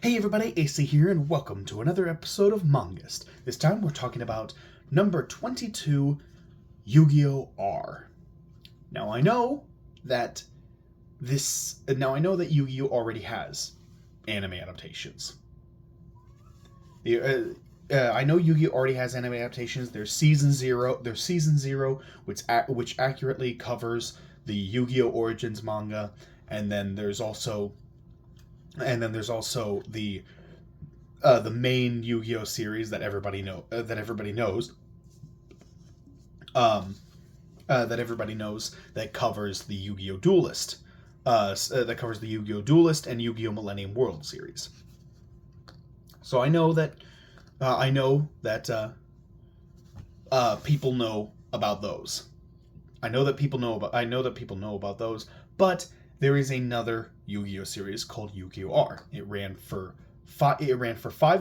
Hey everybody, AC here, and welcome to another episode of Man-Gust. This time we're talking about number 22, YuGiOh R. Now I know that YuGiOh already has anime adaptations. I know YuGiOh already has anime adaptations. There's season 0, which accurately covers the YuGiOh Origins manga, and then there's also the main YuGiOh series that everybody knows. That covers the YuGiOh Duelist. That covers the YuGiOh Duelist and YuGiOh Millennium World series. So I know that people know about those. I know that people know about those, but there is another YuGiOh series called YuGiOh R. It ran for 5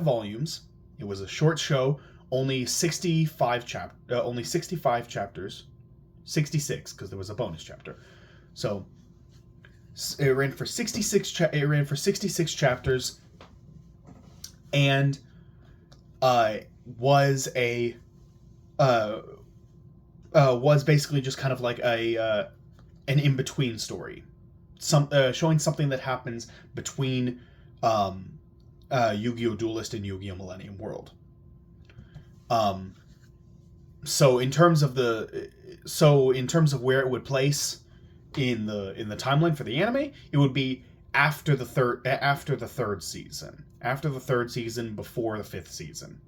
volumes. It was a short show, only 65 chapters, 66 because there was a bonus chapter. So it ran for 66 chapters, and was basically just kind of like an in-between story, showing something that happens between YuGiOh Duelist and YuGiOh Millennium World. So in terms of where it would place in the timeline for the anime, it would be after the third season, before the 5th season.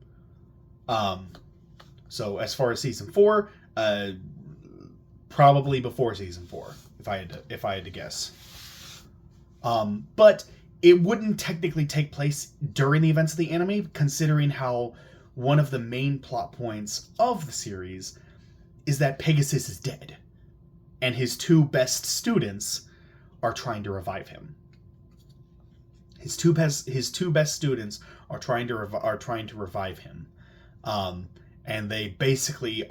So as far as season 4, probably before season 4, if I had to guess. But it wouldn't technically take place during the events of the anime, considering how one of the main plot points of the series is that Pegasus is dead, and his 2 best students are trying to revive him. His two best students are trying to revive him, and they basically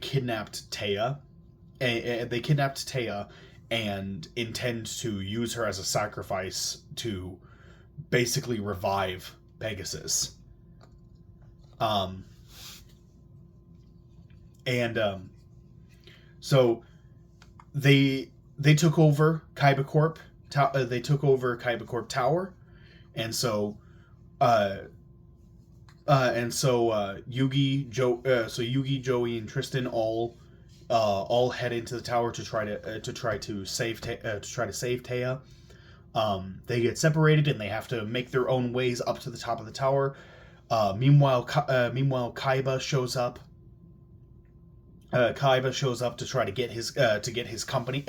kidnapped Taya. They kidnapped Taya and intend to use her as a sacrifice to basically revive Pegasus. So they took over Kaiba Corp. They took over Kaiba Corp Tower, and so Yugi, Joey, and Tristan all head into the tower to try to save Taya. They get separated and they have to make their own ways up to the top of the tower. Meanwhile, Kaiba shows up. Kaiba shows up to try to get his company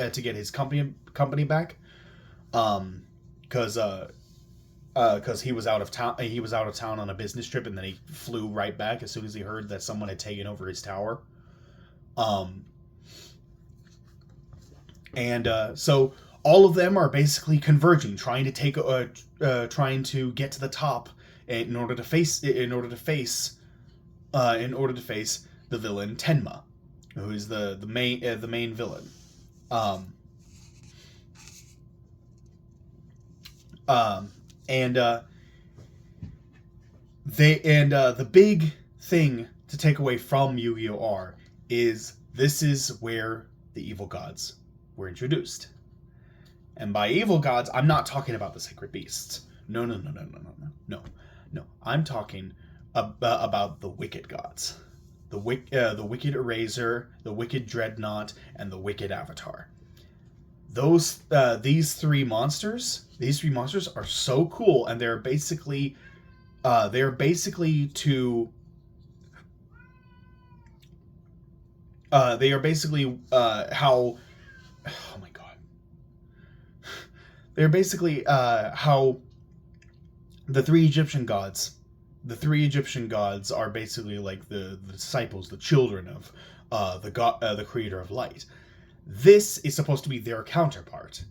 back, because he was out of town. He was out of town on a business trip, and then he flew right back as soon as he heard that someone had taken over his tower. So all of them are basically converging, trying to get to the top in order to face the villain Tenma, who is the main villain. The big thing to take away from YuGiOh R is this is where the evil gods were introduced. And by evil gods, I'm not talking about the sacred beasts. No. I'm talking about the wicked gods. The wicked Eraser, the wicked Dreadnought, and the wicked Avatar. These three monsters are so cool, and they're basically how they're basically how the three Egyptian gods are basically like the disciples, the children of the creator of light. This is supposed to be their counterpart.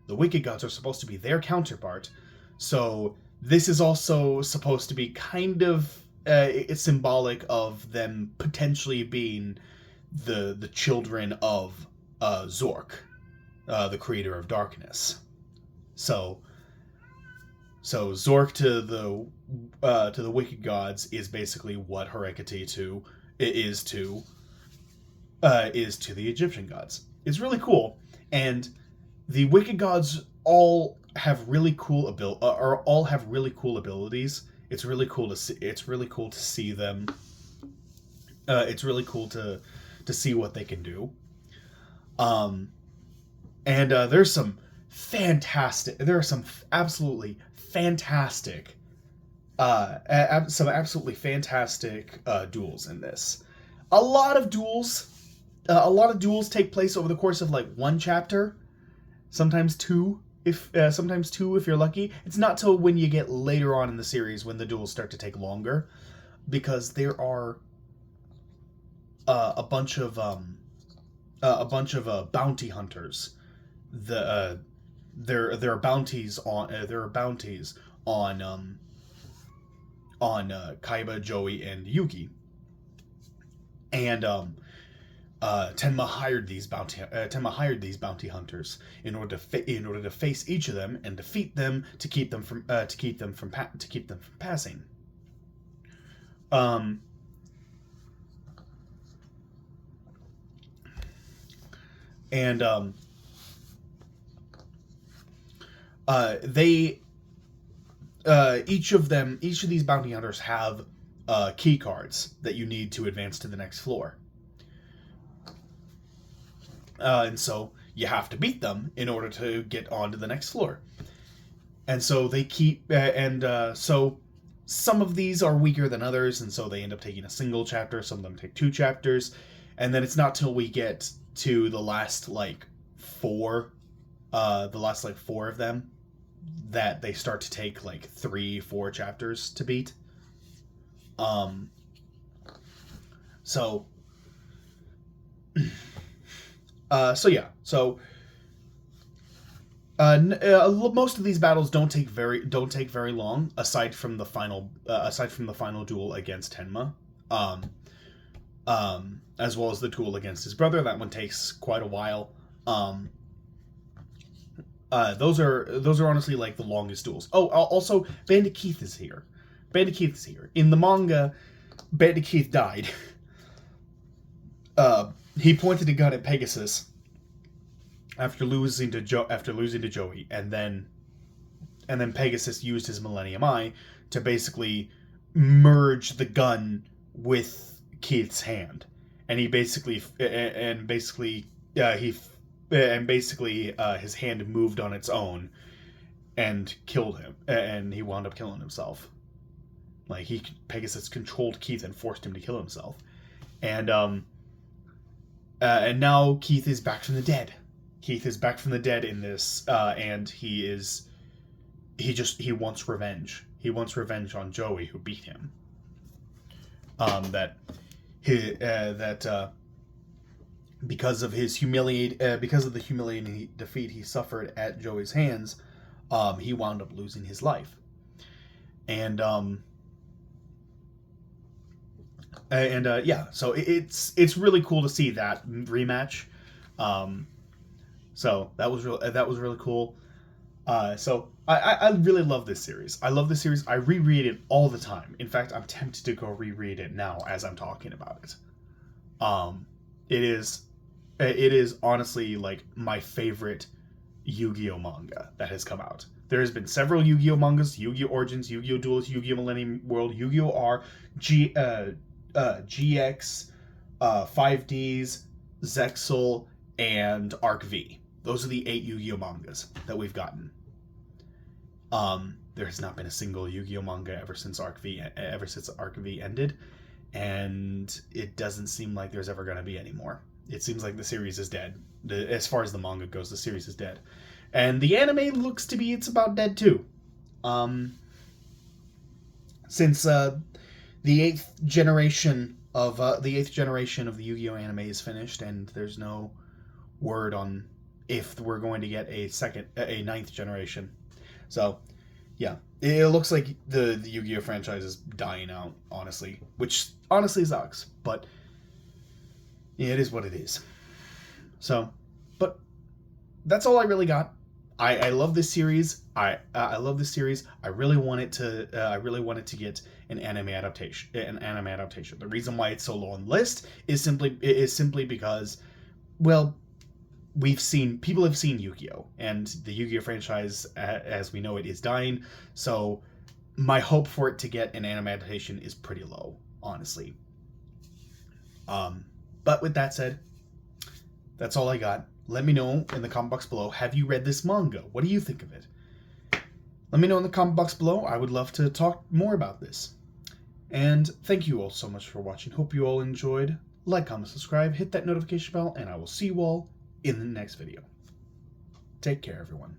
The wicked gods are supposed to be their counterpart. So this is also supposed to be kind of it's symbolic of them potentially being the children of Zork, the creator of darkness. So Zork to the wicked gods is basically what Heredity to is to the Egyptian gods. It's really cool, and the wicked gods all have really cool abilities. It's really cool to see. It's really cool to see them. It's really cool to see what they can do. And there's some fantastic. There are some absolutely fantastic. Some absolutely fantastic duels in this. A lot of duels. A lot of duels take place over the course of like one chapter, sometimes two. Sometimes two if you're lucky. It's not till when you get later on in the series when the duels start to take longer, because there are a bunch of bounty hunters. There are bounties on Kaiba, Joey, and Yugi, and Tenma hired these bounty hunters in order to face each of them and defeat them to keep them from passing. And they each of these bounty hunters have key cards that you need to advance to the next floor. And so you have to beat them in order to get on to the next floor. And so they keep so some of these are weaker than others, and so they end up taking a single chapter. Some of them take 2 chapters, and then it's not till we get to the last four of them that they start to take 3-4 chapters to beat. Most of these battles don't take very long, aside from the final duel against Tenma, as well as the duel against his brother. That one takes quite a while. Those are honestly the longest duels. Oh, also Bandit Keith is here. In the manga, Bandit Keith died. He pointed a gun at Pegasus after losing to Joey, and then Pegasus used his Millennium Eye to basically merge the gun with Keith's hand, and his hand moved on its own and killed him, and he wound up killing himself. Pegasus controlled Keith and forced him to kill himself, and now Keith is back from the dead. In this, and he wants revenge. He wants revenge on Joey, who beat him. Because of the humiliating defeat he suffered at Joey's hands, he wound up losing his life. So it's really cool to see that rematch. So that was really cool. So I really love this series. I reread it all the time. In fact, I'm tempted to go reread it now as I'm talking about it. It is honestly my favorite YuGiOh manga that has come out. There has been several YuGiOh mangas: YuGiOh Origins, YuGiOh Duelist, YuGiOh Millennium World, YuGiOh R, GX, 5Ds, Zexal, and Arc V. Those are the 8 YuGiOh mangas that we've gotten. There has not been a single YuGiOh manga ever since Arc V ended, and it doesn't seem like there's ever going to be any more. It seems like the series is dead. As far as the manga goes, the series is dead. And the anime looks to be it's about dead too. Since the 8th generation of the YuGiOh anime is finished, and there's no word on if we're going to get a 9th generation. So, yeah, it looks like the YuGiOh franchise is dying out, honestly, which honestly sucks, but yeah, it is what it is. So, but that's all I really got. I love this series. I love this series. I really want it to. I really want it to get an anime adaptation. An anime adaptation. The reason why it's so low on the list is simply because, well, people have seen YuGiOh, and the YuGiOh franchise, as we know it, is dying. So my hope for it to get an anime adaptation is pretty low, honestly. But with that said, that's all I got. Let me know in the comment box below. Have you read this manga? What do you think of it? Let me know in the comment box below. I would love to talk more about this. And thank you all so much for watching. Hope you all enjoyed. Like, comment, subscribe, hit that notification bell, and I will see you all in the next video. Take care, everyone.